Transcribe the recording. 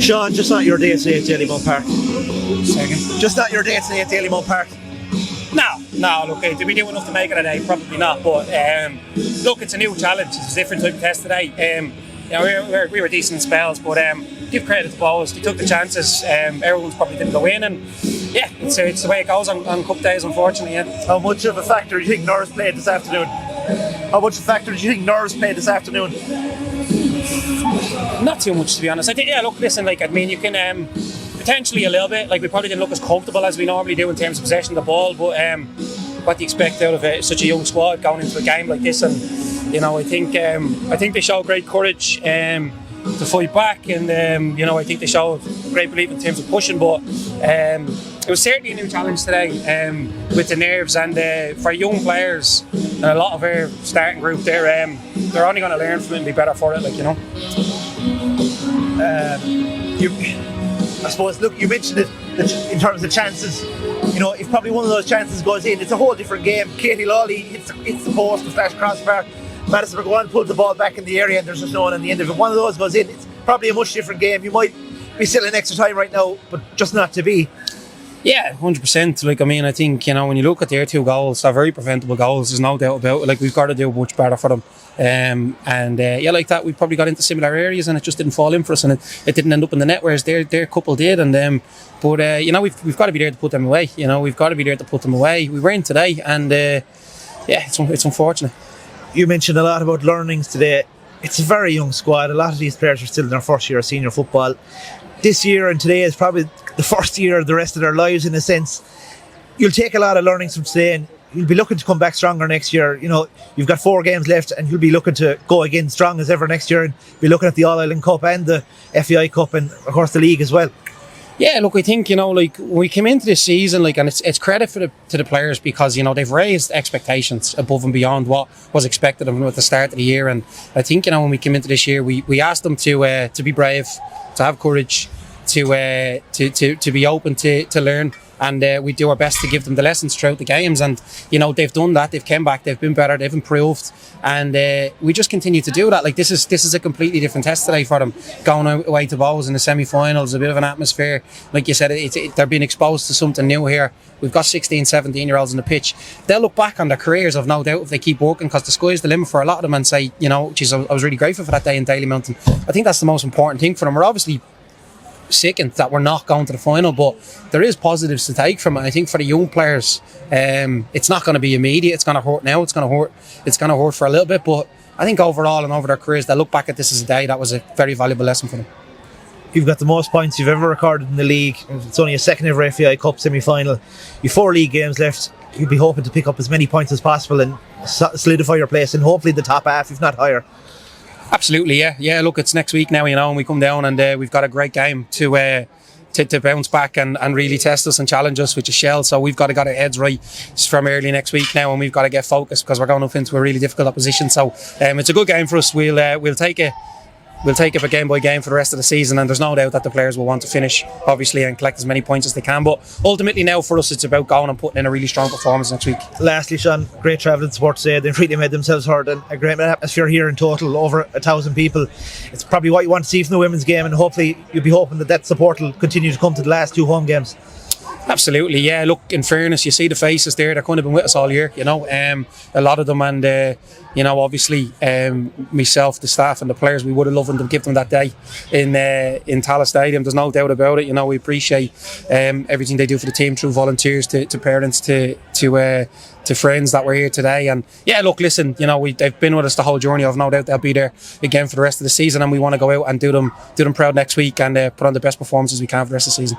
Sean, just not your day today at Dalymount Park. Second. Just not your day today at Dalymount Park. No, look, did we do enough to make it today? Probably not, but look, it's a new challenge. It's a different type of test today. We were decent in spells, but give credit to Bohs. They took the chances. Everyone's probably didn't go in, and yeah, it's the way it goes on cup days, unfortunately. Yeah. How much of a factor do you think nerves played this afternoon? Not too much, to be honest. I think, look, listen, you can potentially a little bit. We probably didn't look as comfortable as we normally do in terms of possession of the ball, but what do you expect out of such a young squad going into a game like this? And I think they show great courage to fight back, and I think they show great belief in terms of pushing. But it was certainly a new challenge today with the nerves, and for young players and a lot of our starting group, they're only going to learn from it and be better for it. I suppose, look, you mentioned it that in terms of chances. If probably one of those chances goes in, it's a whole different game. Katie Lawley hits the post, the flash crossbar. Madison McGowan pulls the ball back in the area, and there's just no one on the end of it. One of those goes in, it's probably a much different game. You might be still in extra time right now, but just not to be. Yeah, 100%. I think, when you look at their two goals, they're very preventable goals, there's no doubt about it. We've got to do much better for them. Like that, we probably got into similar areas and it just didn't fall in for us, and it didn't end up in the net, whereas their couple did. And we've got to be there to put them away. We've got to be there to put them away. We weren't today, and it's unfortunate. You mentioned a lot about learnings today. It's a very young squad. A lot of these players are still in their first year of senior football. This year and today is probably the first year of the rest of their lives, in a sense. You'll take a lot of learnings from today, and you'll be looking to come back stronger next year. You've got 4 games left, and you'll be looking to go again strong as ever next year, and be looking at the All-Ireland Cup and the FAI Cup, and of course the league as well. Yeah, look, I think, when we came into this season, and it's credit to the players, because, they've raised expectations above and beyond what was expected of them at the start of the year. And I think, when we came into this year, we asked them to be brave, to have courage, to be open to learn. And we do our best to give them the lessons throughout the games. And, they've done that. They've come back. They've been better. They've improved. And we just continue to do that. This is a completely different test today for them. Going away to Bohs in the semi-finals, a bit of an atmosphere. Like you said, they're being exposed to something new here. We've got 16, 17-year-olds on the pitch. They'll look back on their careers, I've no doubt, if they keep working, because the sky's the limit for a lot of them, and say, geez, I was really grateful for that day in Dalymount. And I think that's the most important thing for them. We're obviously sickened that we're not going to the final, but there is positives to take from it. I think for the young players, it's not going to be immediate. It's going to hurt now. It's going to hurt for a little bit, but I think overall and over their careers, they'll look back at this as a day that was a very valuable lesson for them. You've got the most points you've ever recorded in the league. It's only a second ever FAI Cup semi-final. You've 4 league games left. You'll be hoping to pick up as many points as possible and solidify your place in hopefully the top half, if not higher. Absolutely, yeah. Look, it's next week now, and we come down, and we've got a great game to bounce back and really test us and challenge us, which is Shell. So we've got to get our heads right from early next week now, and we've got to get focused, because we're going up into a really difficult opposition. So it's a good game for us. We'll take it. We'll take it game by game for the rest of the season, and there's no doubt that the players will want to finish, obviously, and collect as many points as they can. But ultimately now for us, it's about going and putting in a really strong performance next week. Lastly, Sean, great travelling support today. They've really made themselves heard, and a great atmosphere here in total, over 1,000 people. It's probably what you want to see from the women's game, and hopefully you'll be hoping that support will continue to come to the last 2 home games. Absolutely, yeah. Look, in fairness, you see the faces there. They're kind of been with us all year, a lot of them, and obviously, myself, the staff, and the players, we would have loved them to give them that day in Tallaght Stadium. There's no doubt about it. We appreciate everything they do for the team, through volunteers to parents to friends that were here today. And yeah, look, listen, they've been with us the whole journey. I've no doubt they'll be there again for the rest of the season, and we want to go out and do them proud next week, and put on the best performances we can for the rest of the season.